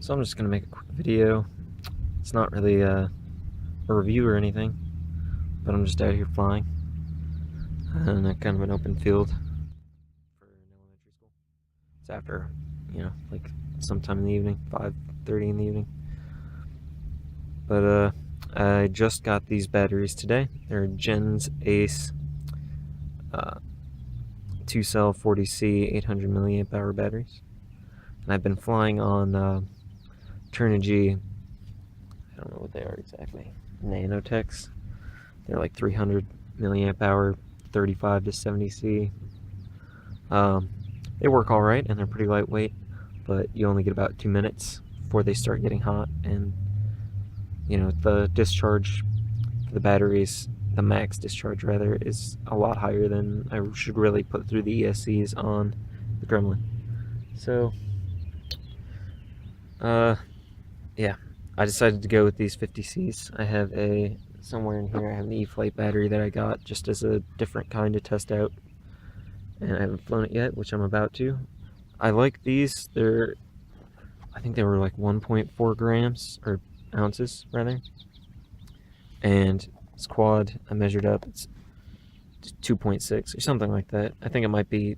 So I'm just going to make a quick video. It's not really a review or anything, but I'm just out here flying in a kind of an open field for an elementary school. It's after, like sometime in the evening, 5:30 in the evening. But I just got these batteries today. They're Gens Ace 2-cell 40C 800 milliamp hour batteries. And I've been flying on Turnigy, I don't know what they are exactly, Nanotechs. They're like 300 milliamp hour, 35 to 70C. They work all right and they're pretty lightweight, but you only get about 2 minutes before they start getting hot. And the discharge for the batteries, the max discharge rather, is a lot higher than I should really put through the ESCs on the Gremlin. So yeah, I decided to go with these 50Cs. I have somewhere in here I have an E-flite battery that I got just as a different kind to test out, and I haven't flown it yet, which I'm about to. I like these. I think they were like 1.4 grams, or ounces rather, and this quad I measured up, it's 2.6 or something like that. I think it might be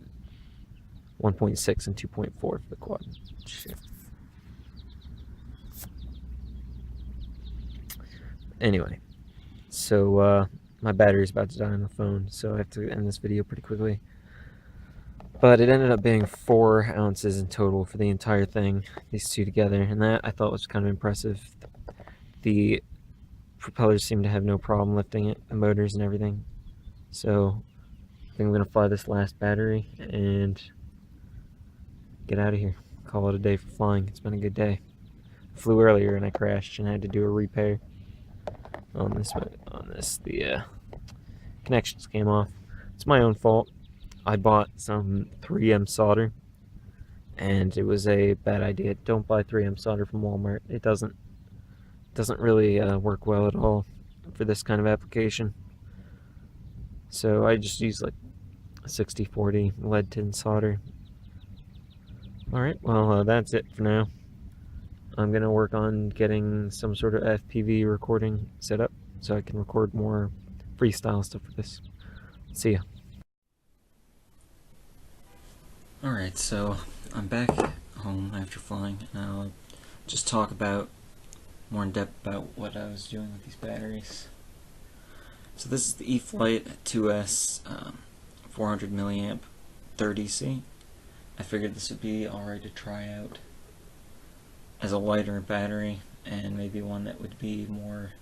1.6 and 2.4 for the quad. Shit. Anyway, so my battery's about to die on the phone, so I have to end this video pretty quickly. But it ended up being 4 ounces in total for the entire thing, these two together, and that I thought was kind of impressive. The propellers seem to have no problem lifting it, the motors and everything. So I think I'm going to fly this last battery and get out of here. Call it a day for flying. It's been a good day. I flew earlier and I crashed and I had to do a repair on this. The connections came off. It's my own fault. I bought some 3M solder and it was a bad idea. Don't buy 3M solder from Walmart. It doesn't really work well at all for this kind of application. So I just use like a 60-40 lead tin solder. Alright, well that's it for now. I'm gonna work on getting some sort of FPV recording set up so I can record more freestyle stuff for this. See ya. Alright, so I'm back home after flying, and I'll just talk more in depth about what I was doing with these batteries. So this is the E-flite 2S 400 milliamp 30C. I figured this would be alright to try out as a lighter battery, and maybe one that would be more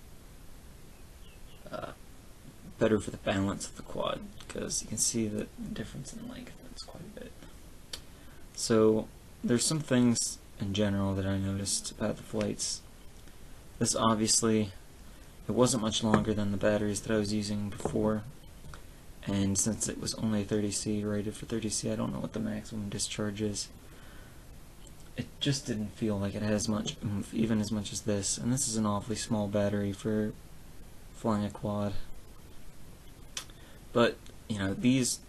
better for the balance of the quad, because you can see the difference in length. It's quite a bit. So there's some things in general that I noticed about the flights. This obviously, it wasn't much longer than the batteries that I was using before, and since it was only 30C, rated for 30C, I don't know what the maximum discharge is. It just didn't feel like it has much oomph, even as much as this, and this is an awfully small battery for flying a quad. But, these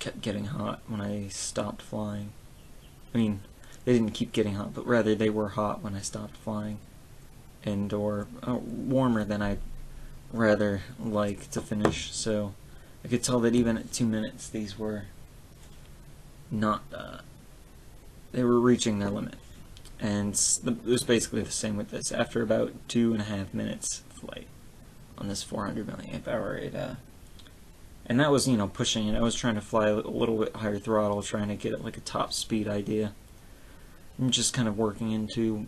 kept getting hot when I stopped flying. I mean, they didn't keep getting hot, but rather they were hot when I stopped flying, or warmer than I'd rather like to finish. So I could tell that even at 2 minutes, these were not, they were reaching their limit. And it was basically the same with this. After about 2.5 minutes of flight on this 400 milliamp hour, and that was, pushing it. I was trying to fly a little bit higher throttle, trying to get it like a top speed idea. I'm just kind of working into,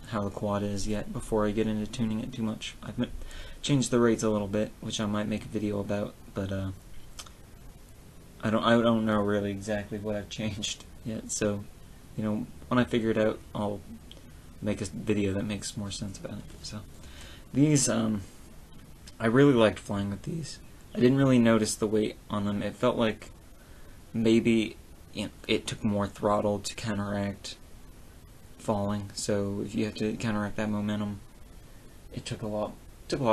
how the quad is yet before I get into tuning it too much. I've changed the rates a little bit, which I might make a video about, but I don't know really exactly what I've changed yet. So, when I figure it out, I'll make a video that makes more sense about it. So, these, I really liked flying with these. I didn't really notice the weight on them. It felt like maybe it took more throttle to counteract falling. So if you have to counteract that momentum, it took a lot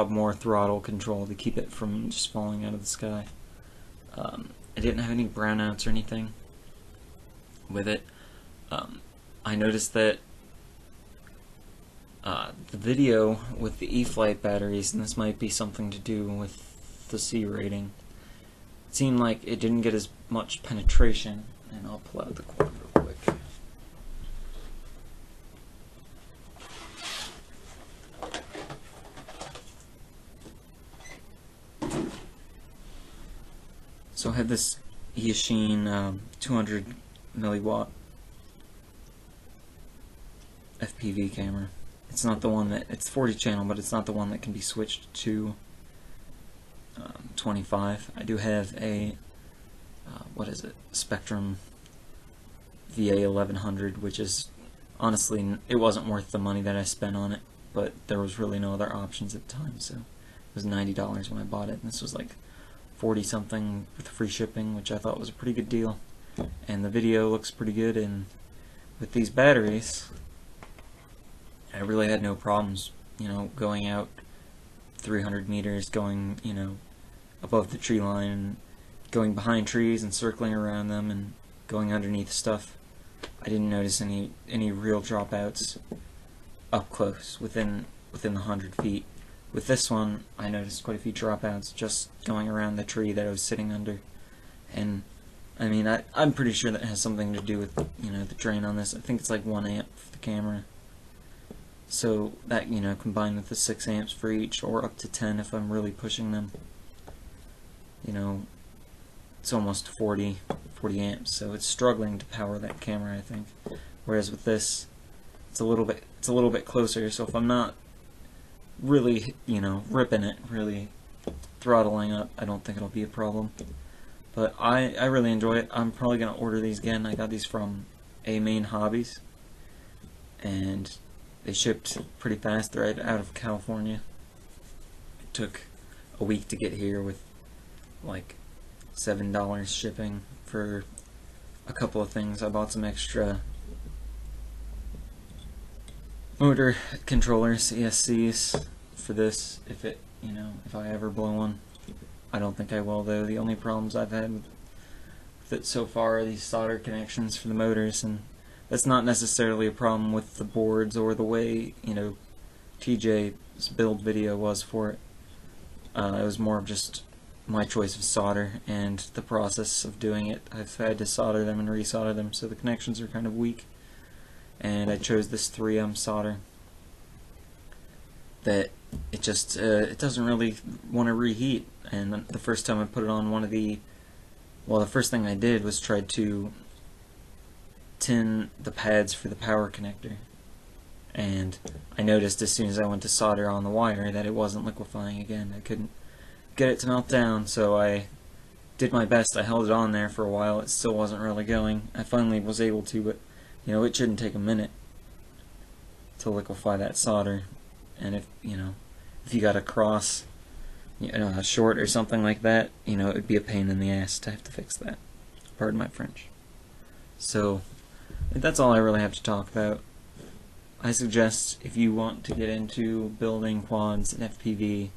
more throttle control to keep it from just falling out of the sky. I didn't have any brownouts or anything with it. I noticed that the video with the E-flite batteries, and this might be something to do with the C rating, it seemed like it didn't get as much penetration. And I'll pull out the cord real quick. So I had this Yashin 200 milliwatt FPV camera. It's not the one that, it's 40 channel, but it's not the one that can be switched to 25. I do have a, what is it, Spectrum VA 1100, which is, honestly, it wasn't worth the money that I spent on it, but there was really no other options at the time, so it was $90 when I bought it, and this was like 40 something with free shipping, which I thought was a pretty good deal. And the video looks pretty good, and with these batteries I really had no problems, you know, going out 300 meters, going, you know, above the tree line, and going behind trees and circling around them and going underneath stuff. I didn't notice any real dropouts up close within the 100 feet. With this one, I noticed quite a few dropouts just going around the tree that I was sitting under. And I mean, I'm pretty sure that has something to do with, you know, the drain on this. I think it's like 1 amp for the camera. So that, you know, combined with the 6 amps for each, or up to 10 if I'm really pushing them, you know, it's almost 40 amps. So it's struggling to power that camera, I think. Whereas with this, it's a little bit closer. So if I'm not really, you know, ripping it, really throttling up, I don't think it'll be a problem. But I really enjoy it. I'm probably going to order these again. I got these from Amp-Hibious, and they shipped pretty fast right out of California. It took a week to get here with like $7 shipping for a couple of things. I bought some extra motor controllers, ESCs, for this, if it, you know, if I ever blow one. I don't think I will, though. The only problems I've had with it so far are these solder connections for the motors, and that's not necessarily a problem with the boards or the way, you know, TJ's build video was for it. It was more of just my choice of solder and the process of doing it. I've had to solder them and resolder them, so the connections are kind of weak. And I chose this 3M solder that it just it doesn't really want to reheat. And the first time I put it on one of the, well, the first thing I did was try to tin the pads for the power connector, and I noticed as soon as I went to solder on the wire that it wasn't liquefying again. I couldn't get it to melt down, so I did my best. I held it on there for a while. It still wasn't really going. I finally was able to, but you know, it shouldn't take a minute to liquefy that solder. And if, you know, if you got a cross, you know, a short or something like that, you know, it would be a pain in the ass to have to fix that. Pardon my French. So that's all I really have to talk about. I suggest, if you want to get into building quads and FPV,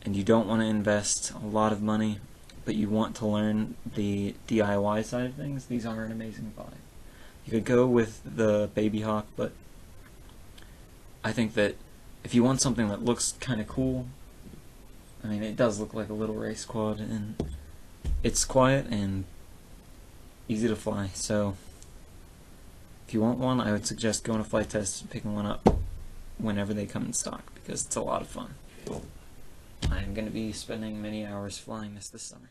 and you don't want to invest a lot of money, but you want to learn the DIY side of things, these are an amazing buy. You could go with the Baby Hawk, but I think that if you want something that looks kind of cool, I mean, it does look like a little race quad, and it's quiet and easy to fly. So if you want one, I would suggest going to flight test and picking one up whenever they come in stock, because it's a lot of fun. I'm going to be spending many hours flying this summer.